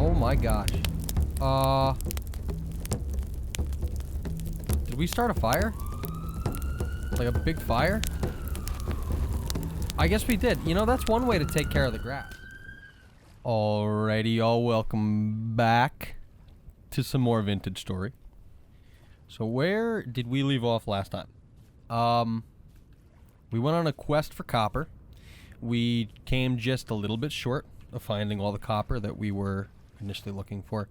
Oh my gosh. Did we start a fire? Like a big fire? I guess we did. You know, that's one way to take care of the grass. Alrighty, y'all. Welcome back to some more Vintage Story. So where did we leave off last time? We went on a quest for copper. We came just a little bit short of finding all the copper that we were initially looking for.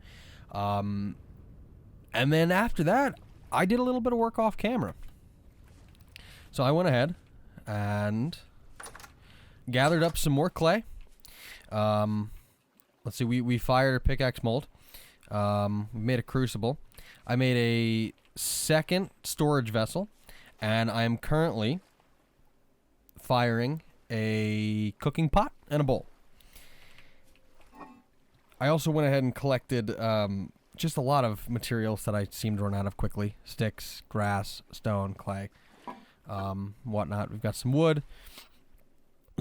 And then after that, I did a little bit of work off camera. So I went ahead and gathered up some more clay. Let's see, we fired a pickaxe mold. We made a crucible. I made a second storage vessel, and I'm currently firing a cooking pot and a bowl. I also went ahead and collected just a lot of materials that I seemed to run out of quickly. Sticks, grass, stone, clay, whatnot. We've got some wood.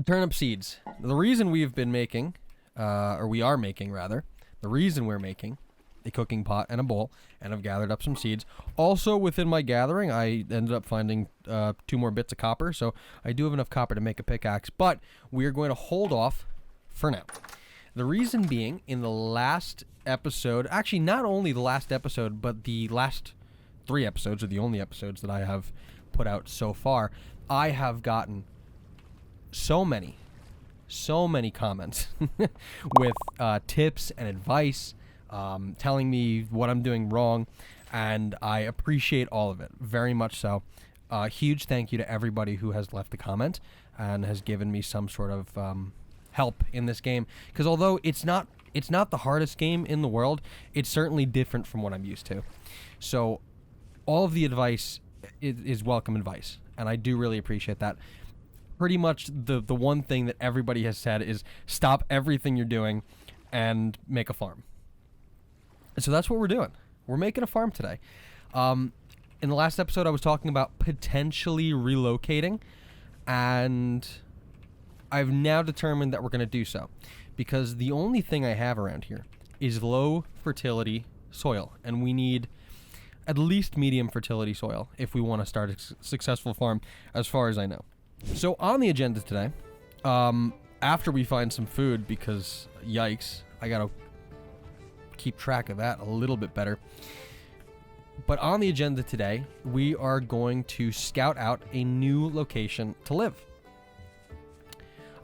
Turnip seeds. The reason we've been making, or we are making rather, the reason we're making a cooking pot and a bowl, and I've gathered up some seeds. Also, within my gathering, I ended up finding 2 more bits of copper, so I do have enough copper to make a pickaxe, but we are going to hold off for now. The reason being, in the last episode, actually not only the last episode, but the last 3 episodes, are the only episodes that I have put out so far, I have gotten so many comments with tips and advice, telling me what I'm doing wrong, and I appreciate all of it, very much so. Huge thank you to everybody who has left a comment and has given me some sort of help in this game, because although it's not the hardest game in the world, it's certainly different from what I'm used to. So all of the advice is welcome advice, and I do really appreciate that. Pretty much the one thing that everybody has said is stop everything you're doing and make a farm. So that's what we're doing. We're making a farm today. In the last episode, I was talking about potentially relocating, and I've now determined that we're going to do so, because the only thing I have around here is low fertility soil, and we need at least medium fertility soil if we want to start a successful farm, as far as I know. So on the agenda today, after we find some food, because yikes, I gotta keep track of that a little bit better. But on the agenda today, we are going to scout out a new location to live.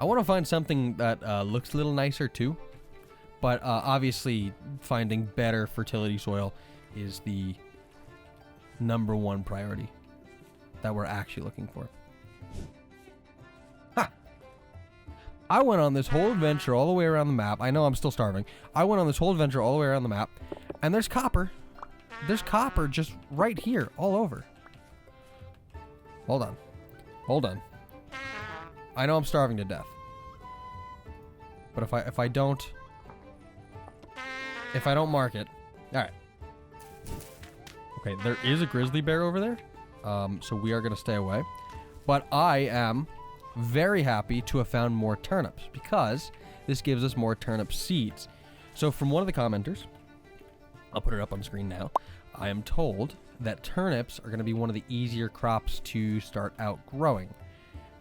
I want to find something that looks a little nicer too, but obviously finding better fertility soil is the number one priority that we're actually looking for. I went on this whole adventure all the way around the map. I know I'm still starving. I went on this whole adventure all the way around the map, and there's copper. There's copper just right here, all over. Hold on. Hold on. I know I'm starving to death. But if I don't mark it. Alright. Okay, there is a grizzly bear over there. So we are gonna stay away. But I am very happy to have found more turnips, because this gives us more turnip seeds. So from one of the commenters, I'll put it up on screen now, I am told that turnips are going to be one of the easier crops to start out growing.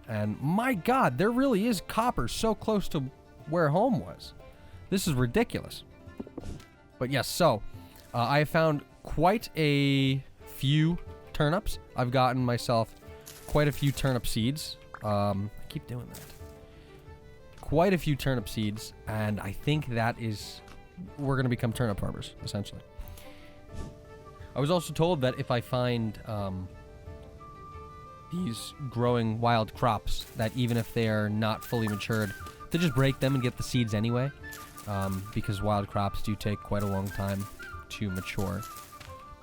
And my god, there really is copper so close to where home was. This is ridiculous. But yes, so I have found quite a few turnips. I've gotten myself quite a few turnip seeds. I keep doing that. Quite a few turnip seeds, and I think that is, we're going to become turnip farmers, essentially. I was also told that if I find these growing wild crops, that even if they are not fully matured, to just break them and get the seeds anyway, because wild crops do take quite a long time to mature.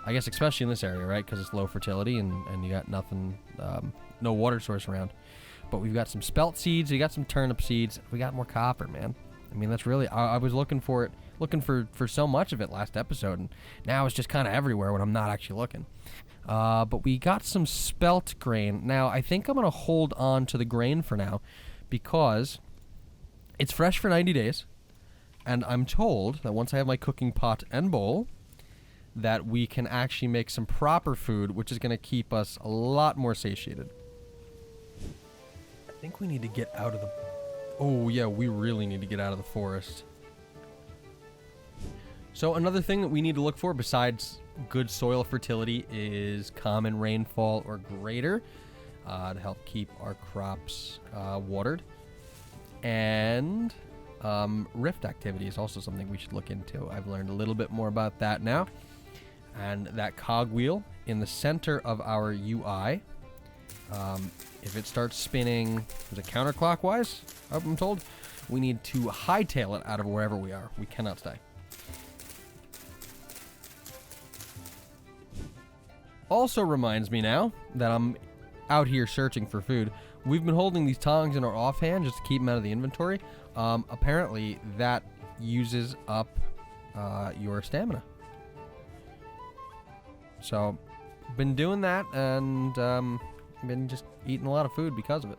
I guess especially in this area, right? Because it's low fertility and you got nothing, no water source around. But we've got some spelt seeds, we got some turnip seeds, we got more copper, man. I mean, that's really, I was looking for it, looking for so much of it last episode, and now it's just kind of everywhere when I'm not actually looking. But we got some spelt grain. Now, I think I'm going to hold on to the grain for now, because it's fresh for 90 days, And I'm told that once I have my cooking pot and bowl, that we can actually make some proper food, which is going to keep us a lot more satiated. I think we need to get out of the... Oh, yeah, we really need to get out of the forest. So another thing that we need to look for besides good soil fertility is common rainfall or greater to help keep our crops watered. And rift activity is also something we should look into. I've learned a little bit more about that now. And that cogwheel in the center of our UI, if it starts spinning, is it counterclockwise, I'm told, we need to hightail it out of wherever we are. We cannot stay. Also reminds me now that I'm out here searching for food. We've been holding these tongs in our offhand just to keep them out of the inventory. Apparently that uses up your stamina. So, been doing that and been just eating a lot of food because of it.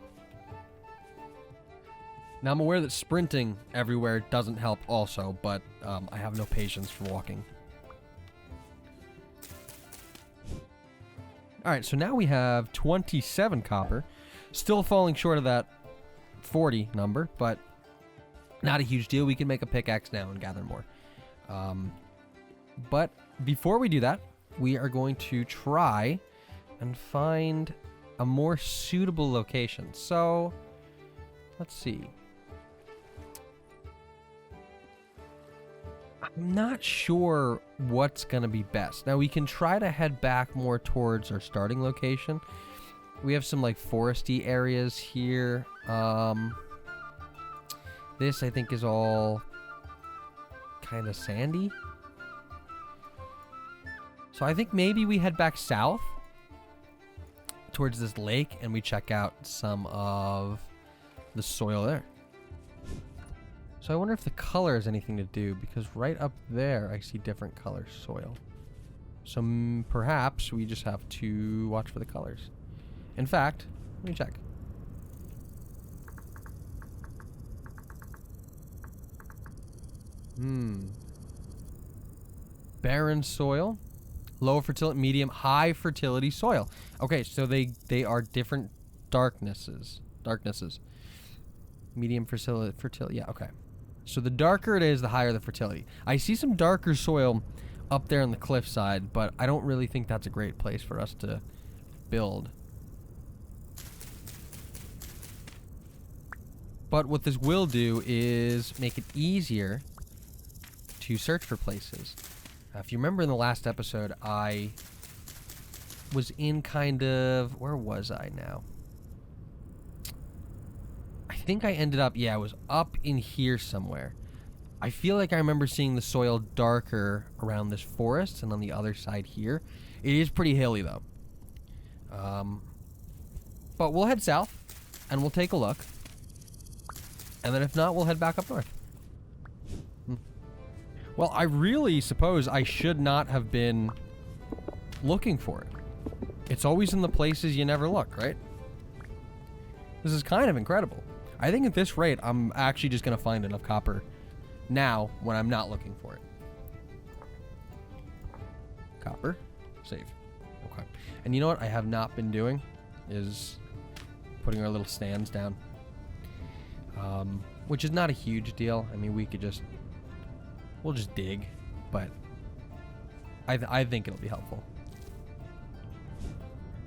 Now I'm aware that sprinting everywhere doesn't help also, but I have no patience for walking. Alright, so now we have 27 copper. Still falling short of that 40 number, but not a huge deal. We can make a pickaxe now and gather more. But before we do that, we are going to try and find a more suitable location. So, let's see. I'm not sure what's going to be best. Now, we can try to head back more towards our starting location. We have some, like, foresty areas here. This, I think, is all kind of sandy. So I think maybe we head back south towards this lake and we check out some of the soil there. So I wonder if the color has anything to do, because right up there I see different color soil. So perhaps we just have to watch for the colors. In fact, let me check. Barren soil. Low fertility, medium, high fertility soil. Okay, so they are different darknesses. Medium fertility, yeah, okay. So the darker it is, the higher the fertility. I see some darker soil up there on the cliffside, but I don't really think that's a great place for us to build. But what this will do is make it easier to search for places. If you remember in the last episode, I was in kind of... Where was I now? I think I ended up... Yeah, I was up in here somewhere. I feel like I remember seeing the soil darker around this forest and on the other side here. It is pretty hilly, though. But we'll head south, and we'll take a look. And then if not, we'll head back up north. Well, I really suppose I should not have been looking for it. It's always in the places you never look, right? This is kind of incredible. I think at this rate, I'm actually just going to find enough copper now when I'm not looking for it. Copper. Save. Okay. And you know what I have not been doing is putting our little stands down. Which is not a huge deal. I mean, we could just... We'll just dig, but I think it'll be helpful.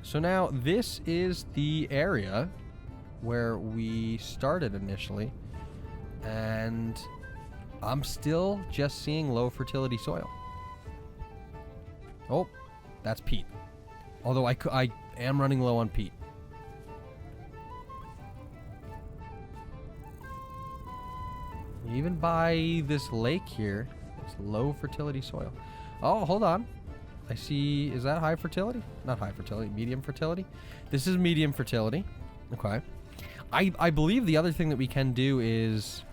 So now this is the area where we started initially, and I'm still just seeing low fertility soil. Oh, that's peat. Although I am running low on peat. Even by this lake here, it's low fertility soil. Oh, hold on. I see, is that high fertility? Not high fertility, medium fertility. This is medium fertility. Okay. I believe the other thing that we can do is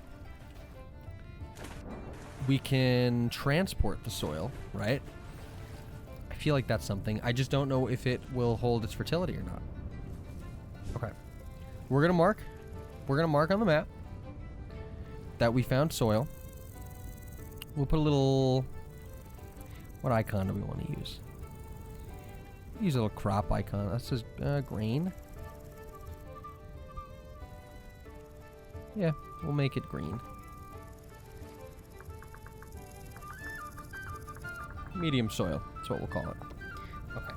we can transport the soil, right? I feel like that's something. I just don't know if it will hold its fertility or not. Okay. We're going to mark on the map that we found soil. We'll put a little... What icon do we want to use? Use a little crop icon. That says green. Yeah, we'll make it green. Medium soil. That's what we'll call it. Okay.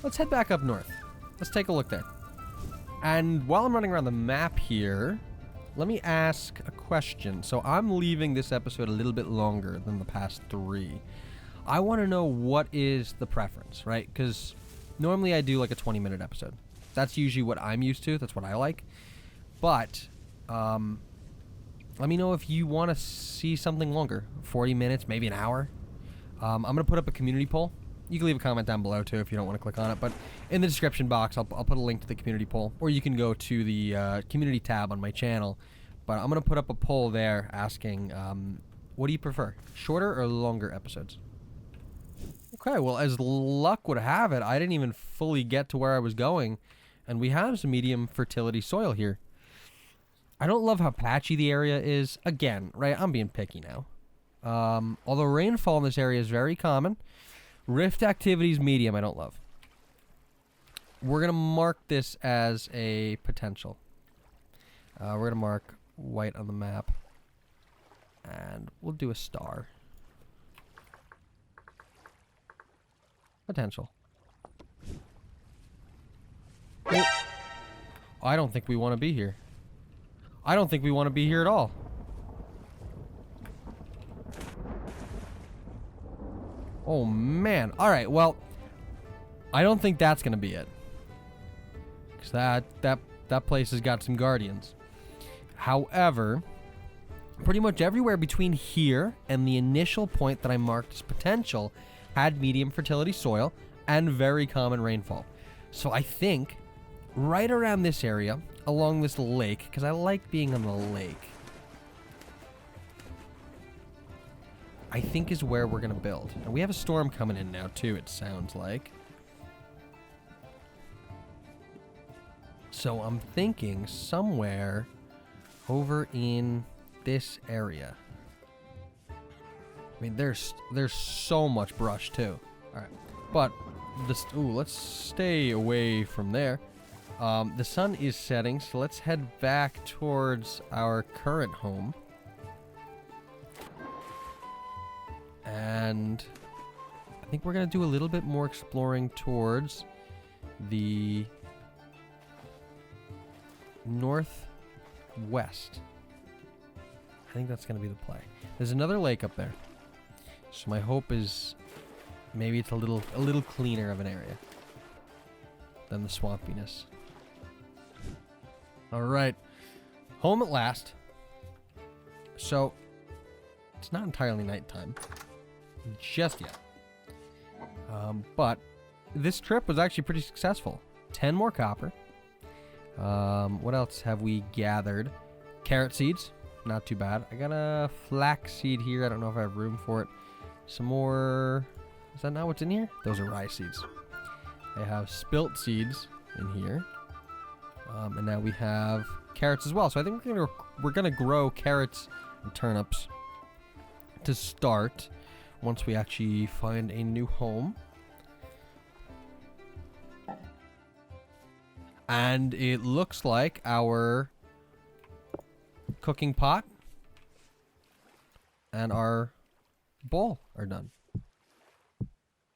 Let's head back up north. Let's take a look there. And while I'm running around the map here, let me ask a question. So I'm leaving this episode a little bit longer than the past 3. I want to know what is the preference, right? Because normally I do like a 20-minute episode. That's usually what I'm used to. That's what I like. But let me know if you want to see something longer. 40 minutes, maybe an hour. I'm going to put up a community poll. You can leave a comment down below, too, if you don't want to click on it. But in the description box, I'll put a link to the community poll. Or you can go to the community tab on my channel. But I'm going to put up a poll there asking, what do you prefer? Shorter or longer episodes? Okay, well, as luck would have it, I didn't even fully get to where I was going. And we have some medium fertility soil here. I don't love how patchy the area is. Again, right, I'm being picky now. Although rainfall in this area is very common, rift activities medium I don't love. We're going to mark this as a potential. We're going to mark white on the map. And we'll do a star. Potential. Oh. I don't think we want to be here. I don't think we want to be here at all. Oh, man. All right, well, I don't think that's going to be it. Because that place has got some guardians. However, pretty much everywhere between here and the initial point that I marked as potential had medium fertility soil and very common rainfall. So I think right around this area, along this lake, because I like being on the lake, I think is where we're going to build. And we have a storm coming in now, too, it sounds like. So I'm thinking somewhere over in this area. I mean, there's so much brush, too. All right. But, let's stay away from there. The sun is setting, so let's head back towards our current home. And I think we're going to do a little bit more exploring towards the northwest. I think that's going to be the play. There's another lake up there. So my hope is maybe it's a little cleaner of an area than the swampiness. All right. Home at last. So it's not entirely nighttime just yet. But this trip was actually pretty successful. 10 more copper. What else have we gathered? Carrot seeds. Not too bad. I got a flax seed here. I don't know if I have room for it. Some more. Is that not what's in here? Those are rye seeds. I have spilt seeds in here. And now we have carrots as well. So I think we're gonna grow carrots and turnips to start once we actually find a new home. And it looks like our cooking pot and our bowl are done.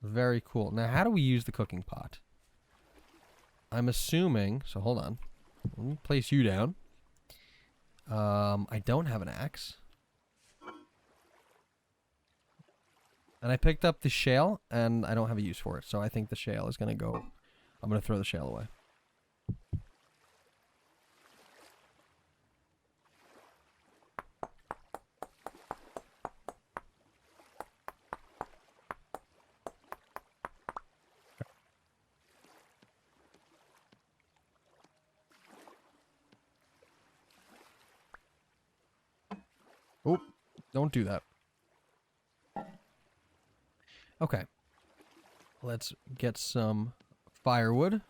Very cool. Now, how do we use the cooking pot? I'm assuming, so hold on. Let me place you down. I don't have an axe. And I picked up the shale, and I don't have a use for it. So I think the shale is going to go... I'm going to throw the shale away. Oh, don't do that. Okay. Let's get some firewood.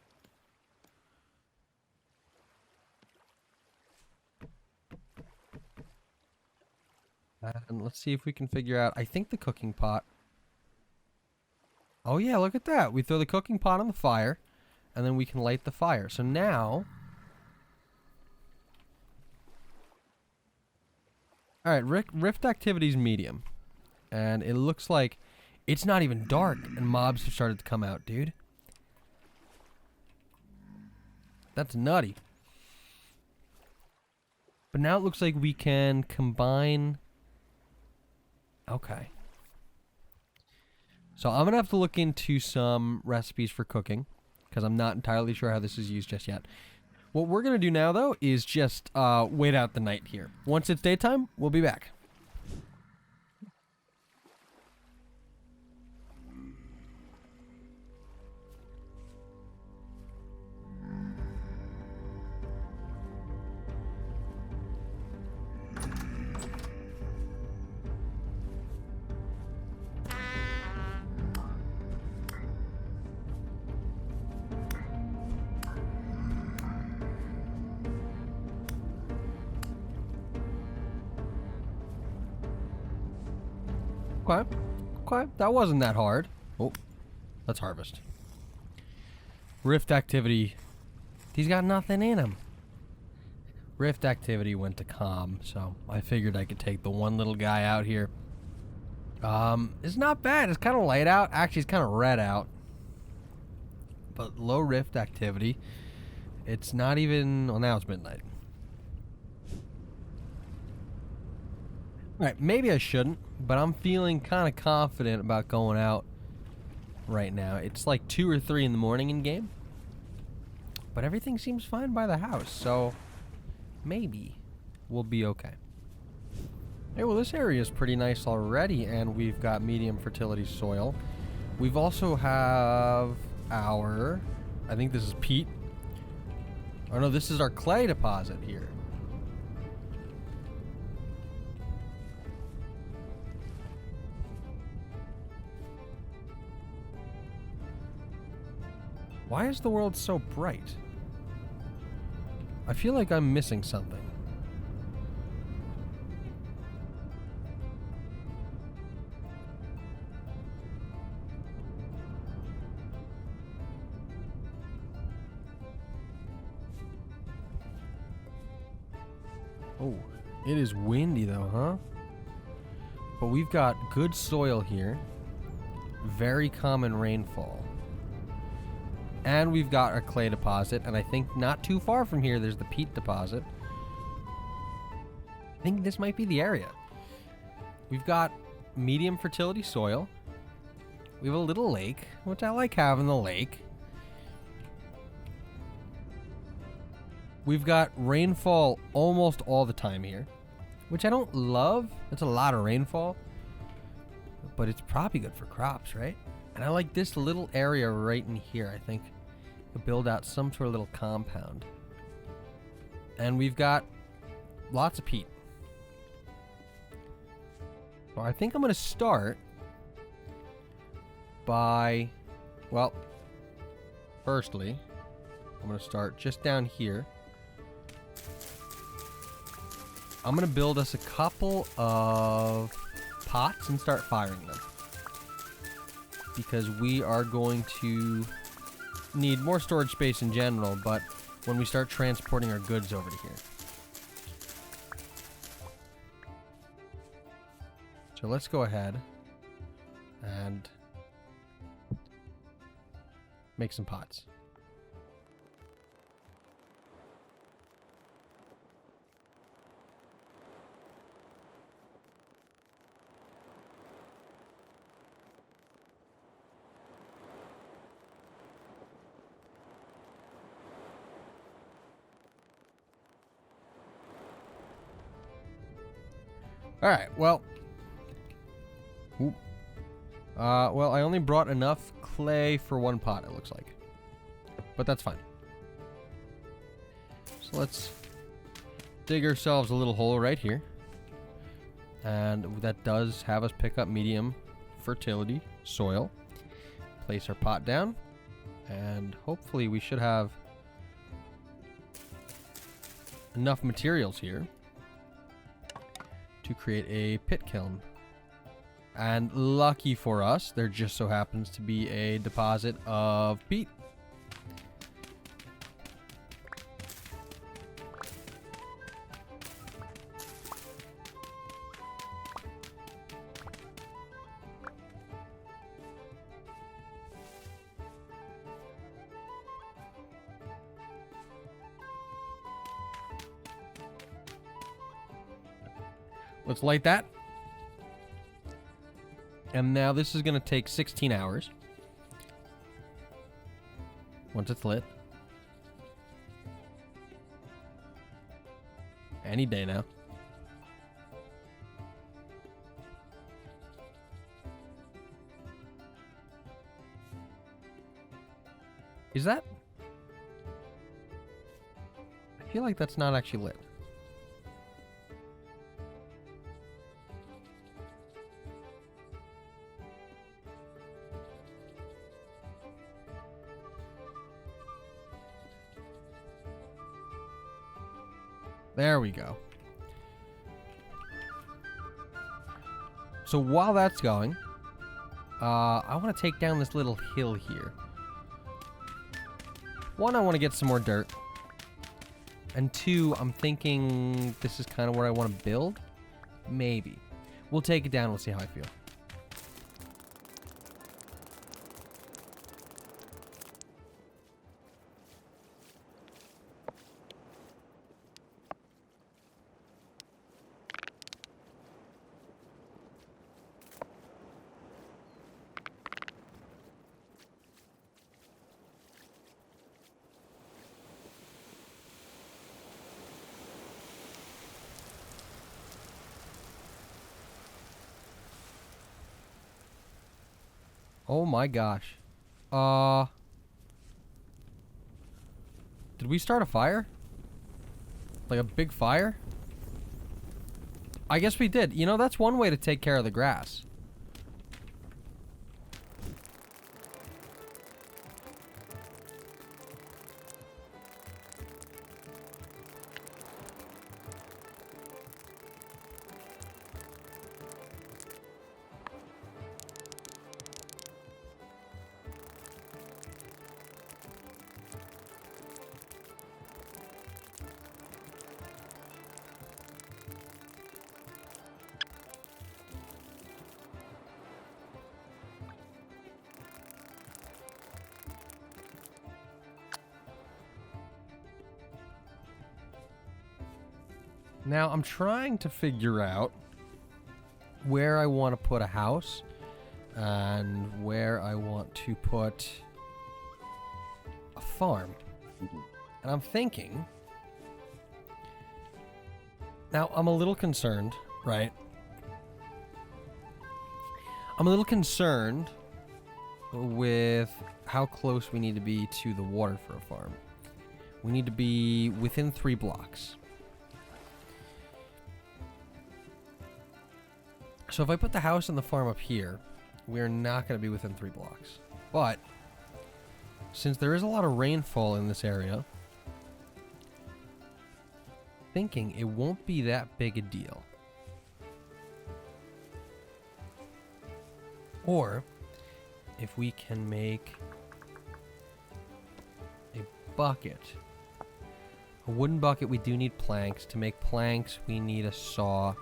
And let's see if we can figure out, I think the cooking pot. Oh yeah, look at that. We throw the cooking pot on the fire, and then we can light the fire. So now... Alright, rift activity's medium. And it looks like it's not even dark, and mobs have started to come out, dude. That's nutty. But now it looks like we can combine... Okay. So I'm going to have to look into some recipes for cooking, because I'm not entirely sure how this is used just yet. What we're going to do now, though, is just wait out the night here. Once it's daytime, we'll be back. Okay. Okay. That wasn't that hard. Oh, let's harvest. Rift activity. He's got nothing in him. Rift activity went to calm, so I figured I could take the one little guy out here. It's not bad. It's kind of light out. Actually, it's kind of red out. But low rift activity. It's not even... Well, now it's midnight. Alright, maybe I shouldn't, but I'm feeling kind of confident about going out right now. It's like 2 or 3 in the morning in game. But everything seems fine by the house, so maybe we'll be okay. Hey, well, this area is pretty nice already, and we've got medium fertility soil. We've also have our... I think this is peat. Oh no, this is our clay deposit here. Why is the world so bright? I feel like I'm missing something. Oh, it is windy though, huh? But we've got good soil here. Very common rainfall. And we've got our clay deposit, and I think not too far from here there's the peat deposit. I think this might be the area. We've got medium fertility soil. We have a little lake, which I like having the lake. We've got rainfall almost all the time here, which I don't love. It's a lot of rainfall, but it's probably good for crops, right? And I like this little area right in here. I think we'll build out some sort of little compound. And we've got lots of peat. So I think I'm going to start by, well, firstly, I'm going to start just down here. I'm going to build us a couple of pots and start firing them, because we are going to need more storage space in general, but when we start transporting our goods over to here. So let's go ahead and make some pots. All right, well, well, I only brought enough clay for one pot, it looks like, but that's fine. So let's dig ourselves a little hole right here, and that does have us pick up medium fertility soil. Place our pot down, and hopefully we should have enough materials here to create a pit kiln. And lucky for us, there just so happens to be a deposit of peat. Let's light that. And now this is going to take 16 hours. Once it's lit. Any day now. Is that? I feel like that's not actually lit. There we go. So while that's going, I want to take down this little hill here. One, I want to get some more dirt. And two, I'm thinking this is kind of where I want to build. Maybe. We'll take it down. We'll see how I feel. Oh my gosh. Did we start a fire? Like a big fire? I guess we did. You know, that's one way to take care of the grass. Now, I'm trying to figure out where I want to put a house and where I want to put a farm. And I'm thinking... Now, I'm a little concerned, right? I'm a little concerned with how close we need to be to the water for a farm. We need to be within 3 blocks. So if I put the house and the farm up here, we're not going to be within 3 blocks. But since there is a lot of rainfall in this area, thinking it won't be that big a deal. Or if we can make a bucket, a wooden bucket, we do need planks. To make planks, we need a saw.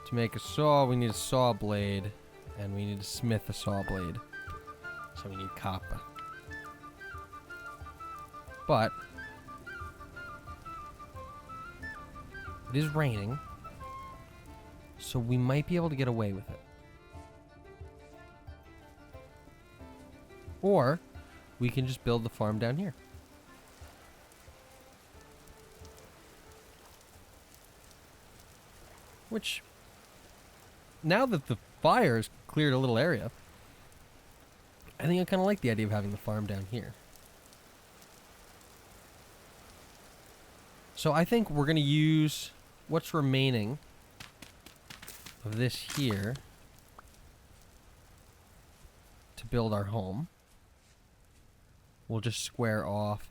To make a saw, we need a saw blade, and we need to smith a saw blade. So we need copper. But it is raining, so we might be able to get away with it. Or we can just build the farm down here. Which, now that the fire has cleared a little area, I think I kind of like the idea of having the farm down here. So I think we're going to use what's remaining of this here to build our home. We'll just square off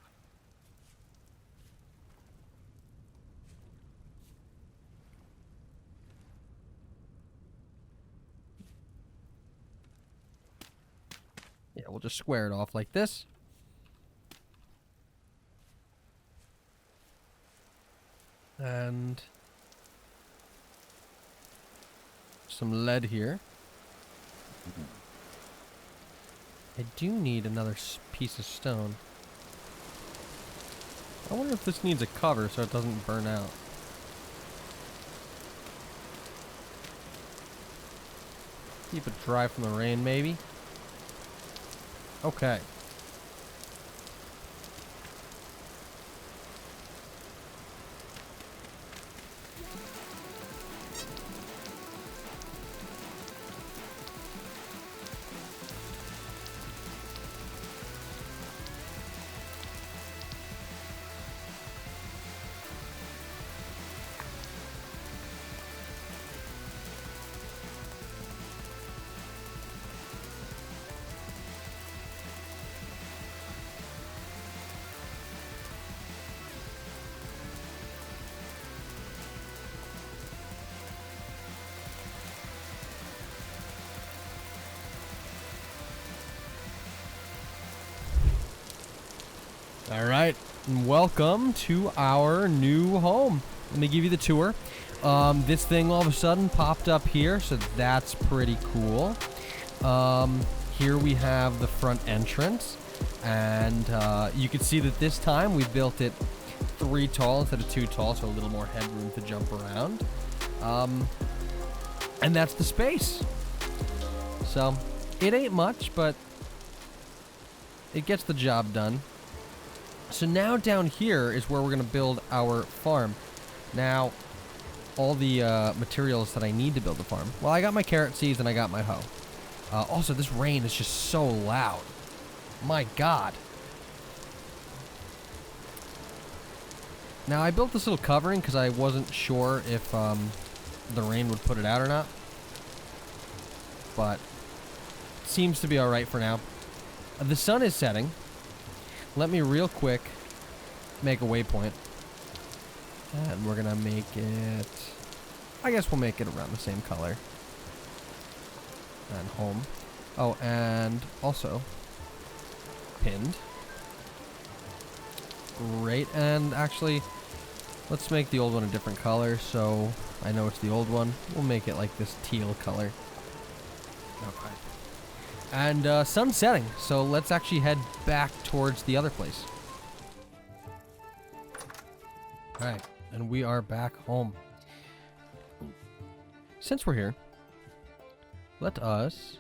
Yeah, we'll just square it off like this. And some lead here. I do need another piece of stone. I wonder if this needs a cover so it doesn't burn out. Keep it dry from the rain, maybe. Okay. All right, and welcome to our new home. Let me give you the tour. This thing all of a sudden popped up here, so that's pretty cool. Here we have the front entrance, and you can see that this time we built it 3 tall instead of 2 tall, so a little more headroom to jump around. And that's the space. So it ain't much, but it gets the job done. So now down here is where we're going to build our farm. Now, all the materials that I need to build the farm. Well, I got my carrot seeds and I got my hoe. Also, this rain is just so loud. My God. Now, I built this little covering because I wasn't sure if the rain would put it out or not. But it seems to be all right for now. The sun is setting. Let me real quick make a waypoint. And we're going to make it... I guess we'll make it around the same color. And home. Oh, and also pinned. Great. And actually, let's make the old one a different color so I know it's the old one. We'll make it like this teal color. Okay. And sun's setting, so let's actually head back towards the other place. Alright, and we are back home. Since we're here, let us...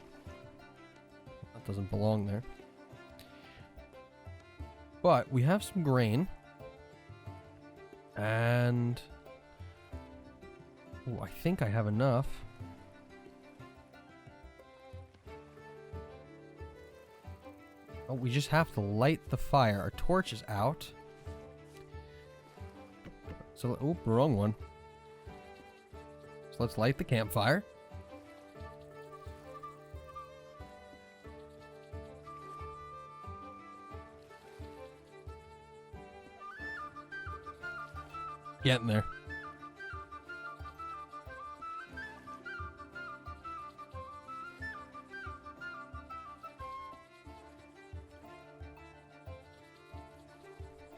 That doesn't belong there. But we have some grain. And... Oh, I think I have enough. Oh, we just have to light the fire. Our torch is out. So, oh, wrong one. So let's light the campfire. Getting there.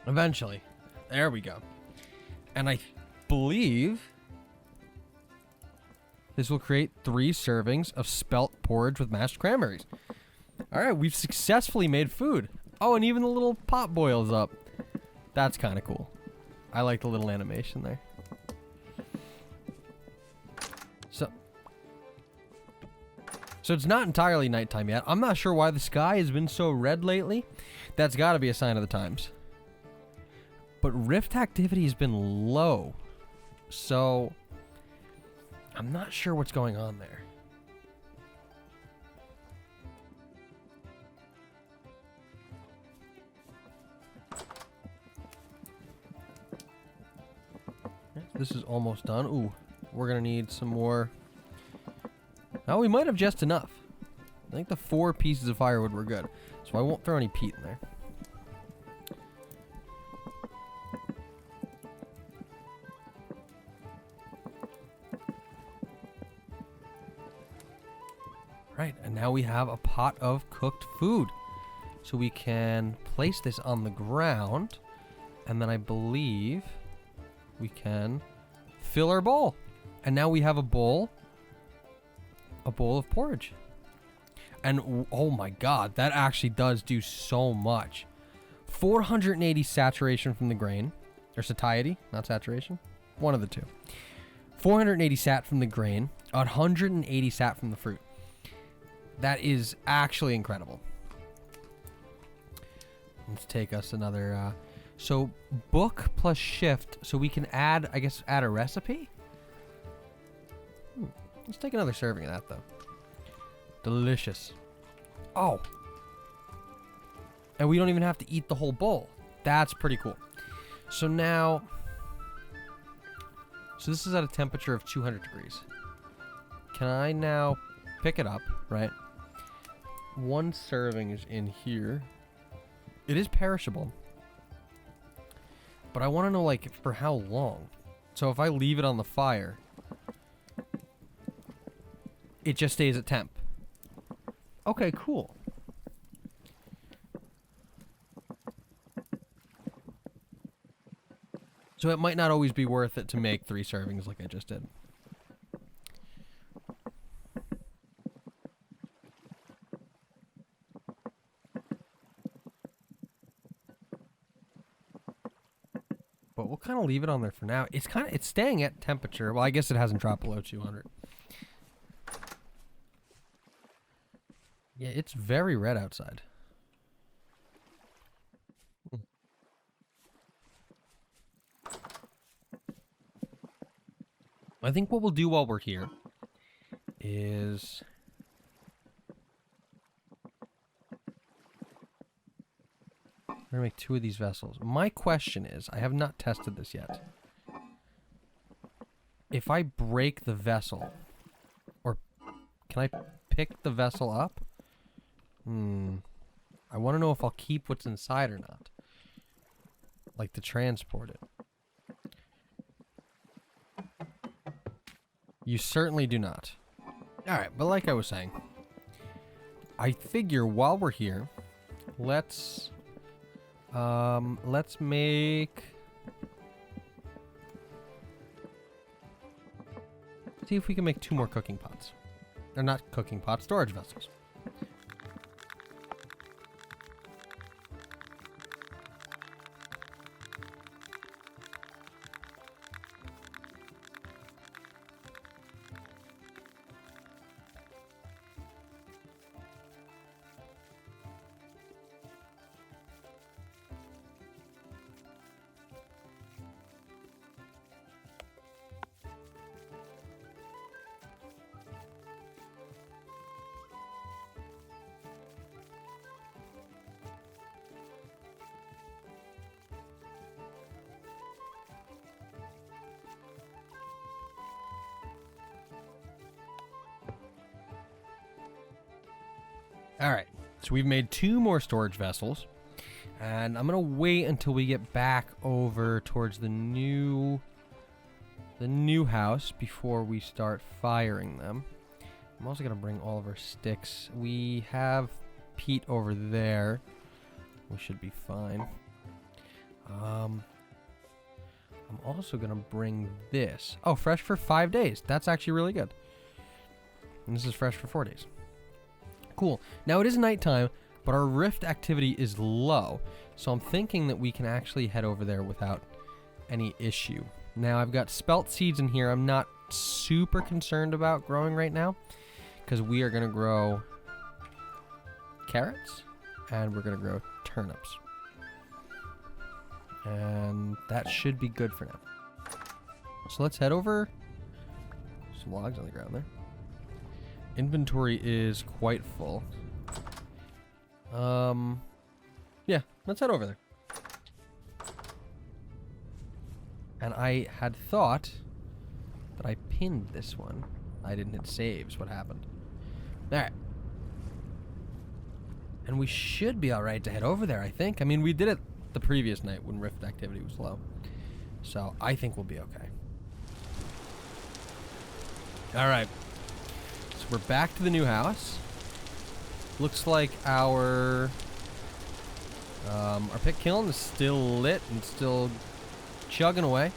Eventually. There we go. And I believe this will create 3 servings of spelt porridge with mashed cranberries. Alright, we've successfully made food. Oh, and even the little pot boils up. That's kind of cool. I like the little animation there. So it's not entirely nighttime yet. I'm not sure why the sky has been so red lately. That's got to be a sign of the times. But rift activity has been low. So I'm not sure what's going on there. This is almost done. Ooh, we're going to need some more. Oh, we might have just enough. I think the 4 pieces of firewood were good. So I won't throw any peat in there. Right, and now we have a pot of cooked food. So we can place this on the ground, and then I believe we can fill our bowl. And now we have a bowl of porridge. And oh my god, that actually does do so much. 480 saturation from the grain, or satiety, not saturation, one of the two. 480 sat from the grain, 180 sat from the fruit. That is actually incredible. Let's take us another, so book plus shift, so we can add, I guess, add a recipe? Let's take another serving of that, though. Delicious. Oh. And we don't even have to eat the whole bowl. That's pretty cool. So now, so this is at a temperature of 200 degrees. Can I now pick it up, right? One serving is in here. It is perishable. But I want to know, like, for how long. So if I leave it on the fire, it just stays at temp. Okay, cool. So it might not always be worth it to make 3 servings like I just did. But we'll kind of leave it on there for now. It's staying at temperature. Well, I guess it hasn't dropped below 200. Yeah, it's very red outside. I think what we'll do while we're here is we're gonna make 2 of these vessels. My question is, I have not tested this yet. If I break the vessel, or can I pick the vessel up? I want to know if I'll keep what's inside or not. Like to transport it. You certainly do not. Alright, but like I was saying, I figure while we're here, let's make... See if we can make 2 more cooking pots. Or not cooking pots, storage vessels. Alright, so we've made 2 more storage vessels, and I'm going to wait until we get back over towards the new house before we start firing them. I'm also going to bring all of our sticks. We have peat over there. We should be fine. I'm also going to bring this. Oh, fresh for 5 days. That's actually really good. And this is fresh for 4 days. Cool. Now it is nighttime, but our rift activity is low, so I'm thinking that we can actually head over there without any issue. Now I've got spelt seeds in here. I'm not super concerned about growing right now, because we are going to grow carrots and we're going to grow turnips, and that should be good for now. So let's head over. Some logs on the ground there. Inventory is quite full. Yeah, let's head over there. And I had thought that I pinned this one. I didn't hit saves. What happened? Alright. And we should be alright to head over there, I think. I mean, we did it the previous night when rift activity was low. So I think we'll be okay. Alright. We're back to the new house. Looks like our pit kiln is still lit and still chugging away.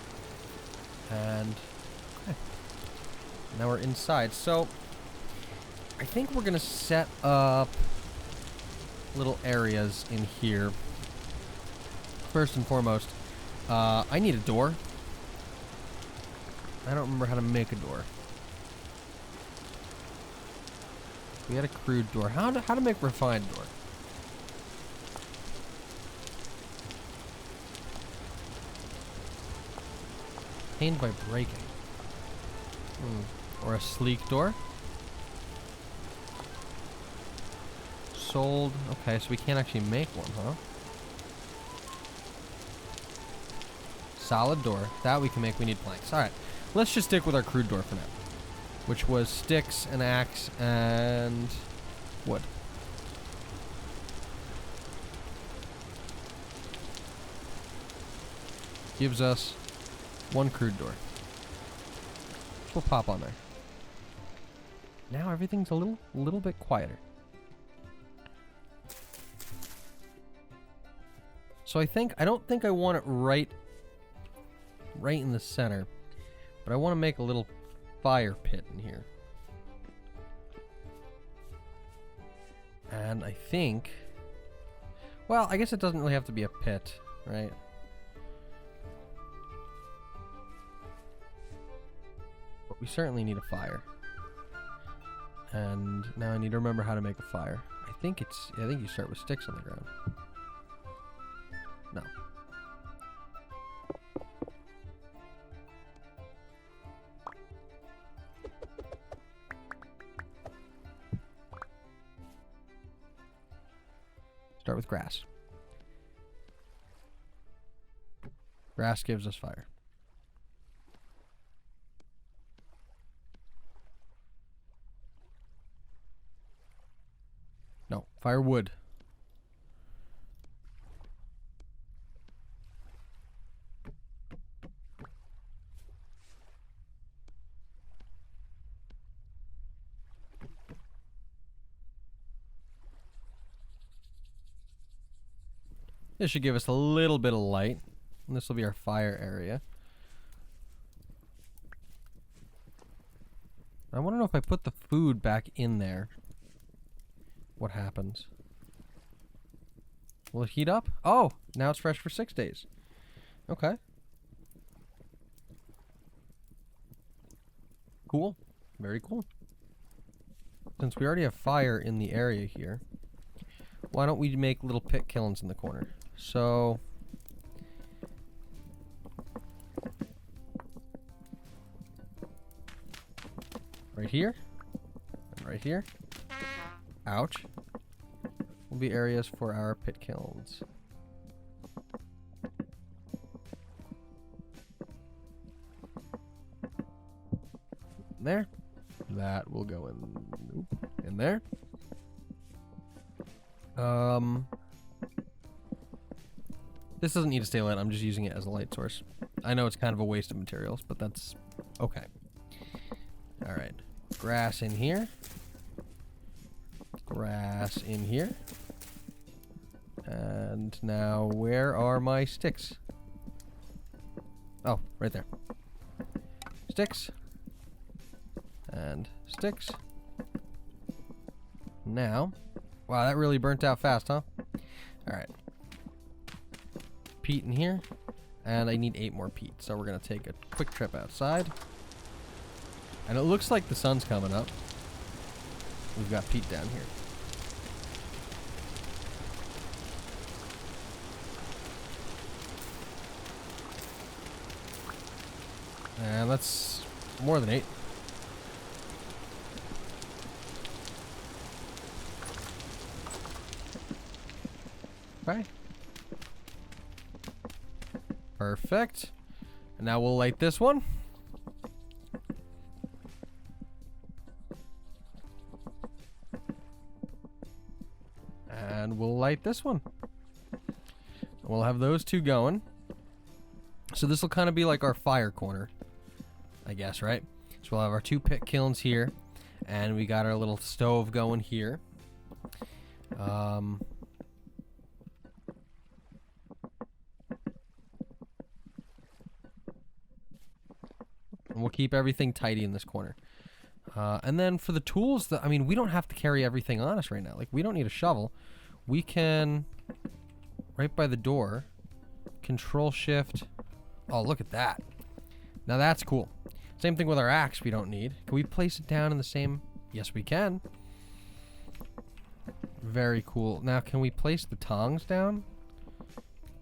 And okay. Now we're inside. So I think we're gonna set up little areas in here. First and foremost, I need a door. I don't remember how to make a door. We had a crude door. How to make refined door? Obtained by breaking. Or a sleek door. Sold. Okay, so we can't actually make one, huh? Solid door. That we can make. We need planks. Alright. Let's just stick with our crude door for now. Which was sticks, an axe, and wood. Gives us one crude door. Which we'll pop on there. Now everything's a little bit quieter. So I don't think I want it right in the center, but I want to make a little fire pit in here. And I think, well, I guess it doesn't really have to be a pit, right? But we certainly need a fire. And now I need to remember how to make a fire. I think you start with sticks on the ground. No. Start with grass. Grass gives us fire. No, firewood. This should give us a little bit of light. And this will be our fire area. I want to know if I put the food back in there, what happens? Will it heat up? Oh, now it's fresh for 6 days. Okay. Cool. Very cool. Since we already have fire in the area here, why don't we make little pit kilns in the corner? So right here and right here, ouch, will be areas for our pit kilns. There. That will go in there. This doesn't need to stay lit. I'm just using it as a light source. I know it's kind of a waste of materials, but that's okay. All right. Grass in here. Grass in here. And now where are my sticks? Oh, right there. Sticks. And sticks. Now. Wow, that really burnt out fast, huh? Alright. Peat in here. And I need 8 more peat. So we're going to take a quick trip outside. And it looks like the sun's coming up. We've got peat down here. And that's more than 8. Okay. Perfect. And now we'll light this one. And we'll light this one. We'll have those two going. So this will kind of be like our fire corner, I guess, right? So we'll have our 2 pit kilns here. And we got our little stove going here. And we'll keep everything tidy in this corner. And then for the tools, I mean, we don't have to carry everything on us right now. Like, we don't need a shovel. We can, right by the door, Control-Shift. Oh, look at that. Now that's cool. Same thing with our axe we don't need. Can we place it down in the same? Yes, we can. Very cool. Now, can we place the tongs down?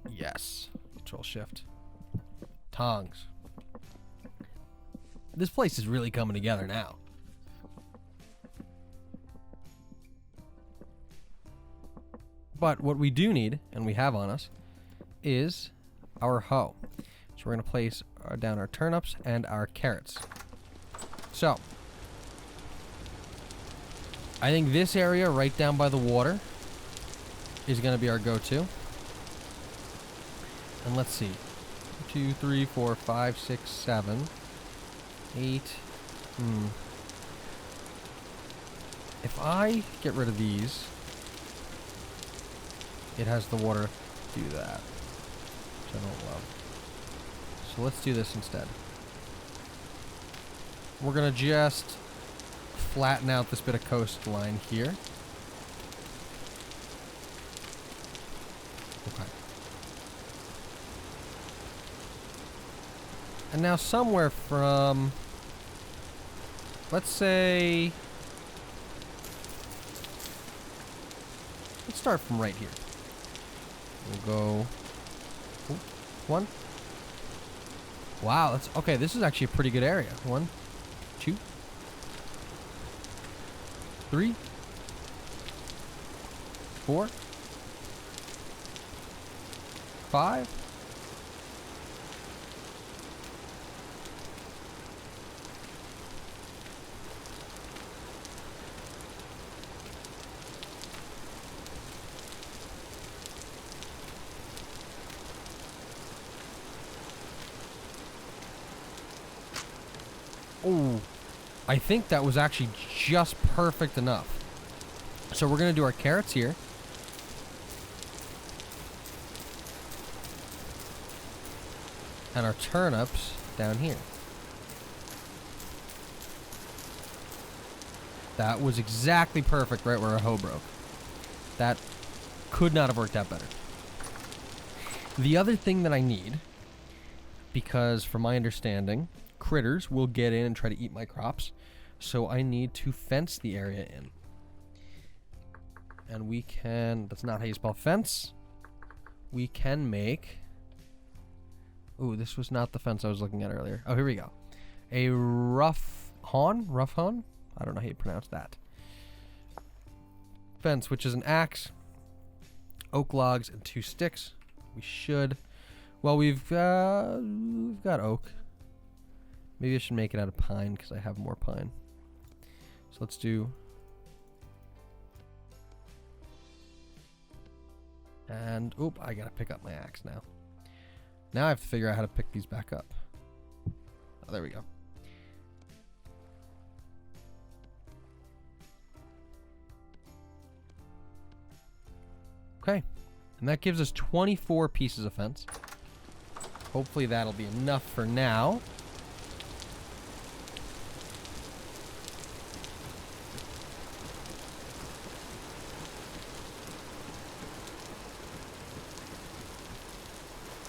Yes. Control-Shift. Tongs. This place is really coming together now. But what we do need, and we have on us, is our hoe. So we're going to place down our turnips and our carrots. So, I think this area right down by the water is going to be our go-to. And let's see. 2, 3, 4, 5, 6, 7, 8. If I get rid of these, it has the water do that, which I don't love. So let's do this instead. We're going to just flatten out this bit of coastline here. Okay. And now somewhere from, let's say, let's start from right here. We'll go 1. Wow, that's okay. This is actually a pretty good area. 1, 2, 3, 4, 5. Oh, I think that was actually just perfect enough. So we're going to do our carrots here. And our turnips down here. That was exactly perfect right where our hoe broke. That could not have worked out better. The other thing that I need, because from my understanding, critters will get in and try to eat my crops, so I need to fence the area in. And we can, that's not how you spell fence. We can make, ooh, this was not the fence I was looking at earlier. Oh, here we go. A rough hawn? I don't know how you pronounce that. Fence, which is an axe, oak logs, and 2 sticks. We should, well, we've got oak. Maybe I should make it out of pine because I have more pine. So let's do. And, oop, I gotta pick up my axe now. Now I have to figure out how to pick these back up. Oh, there we go. Okay. And that gives us 24 pieces of fence. Hopefully that'll be enough for now.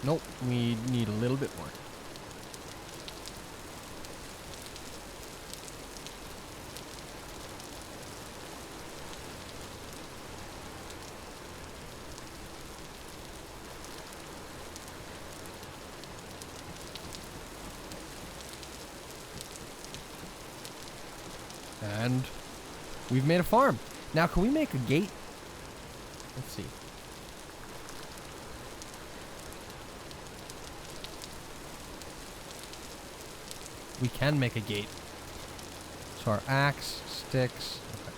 Nope, we need a little bit more. And we've made a farm. Now, can we make a gate? Let's see. We can make a gate. So our axe, sticks. Okay.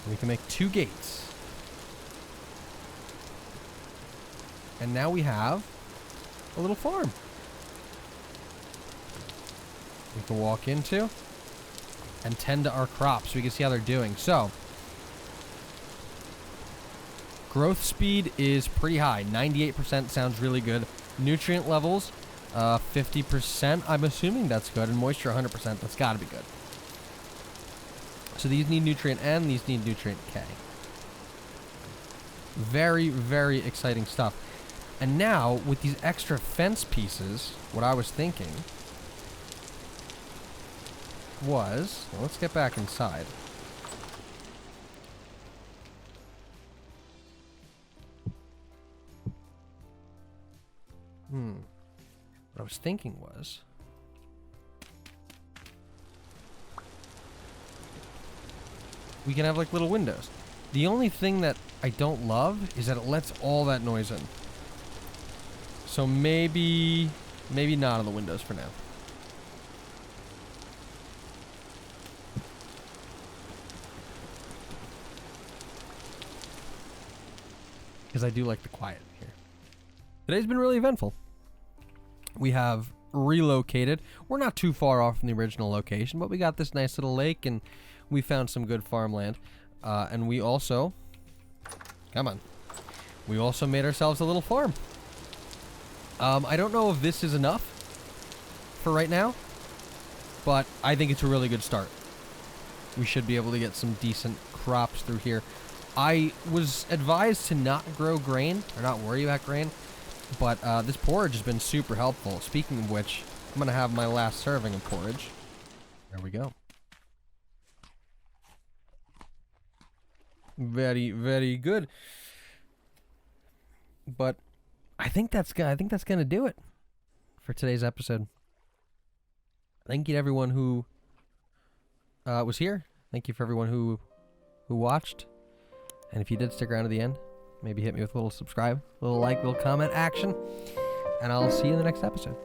We can make 2 gates. And now we have a little farm. We can walk into and tend to our crops so we can see how they're doing. So, growth speed is pretty high. 98% sounds really good. Nutrient levels, 50%. I'm assuming that's good. And moisture, 100%. That's got to be good. So these need nutrient N, these need nutrient K. Very, very exciting stuff. And now, with these extra fence pieces, what I was thinking was, well, let's get back inside. What I was thinking was, we can have like little windows. The only thing that I don't love is that it lets all that noise in. So maybe not on the windows for now. Because I do like the quiet here. Today's been really eventful. We have relocated. We're not too far off from the original location, but we got this nice little lake and we found some good farmland. And we also, we also made ourselves a little farm. I don't know if this is enough for right now, but I think it's a really good start. We should be able to get some decent crops through here. I was advised to not grow grain, or not worry about grain, but this porridge has been super helpful. Speaking of which, I'm going to have my last serving of porridge. There we go. Very, very good. But I think that's gonna do it for today's episode. Thank you to everyone who was here. Thank you for everyone who watched. And if you did stick around to the end, maybe hit me with a little subscribe, a little like, a little comment action. And I'll see you in the next episode.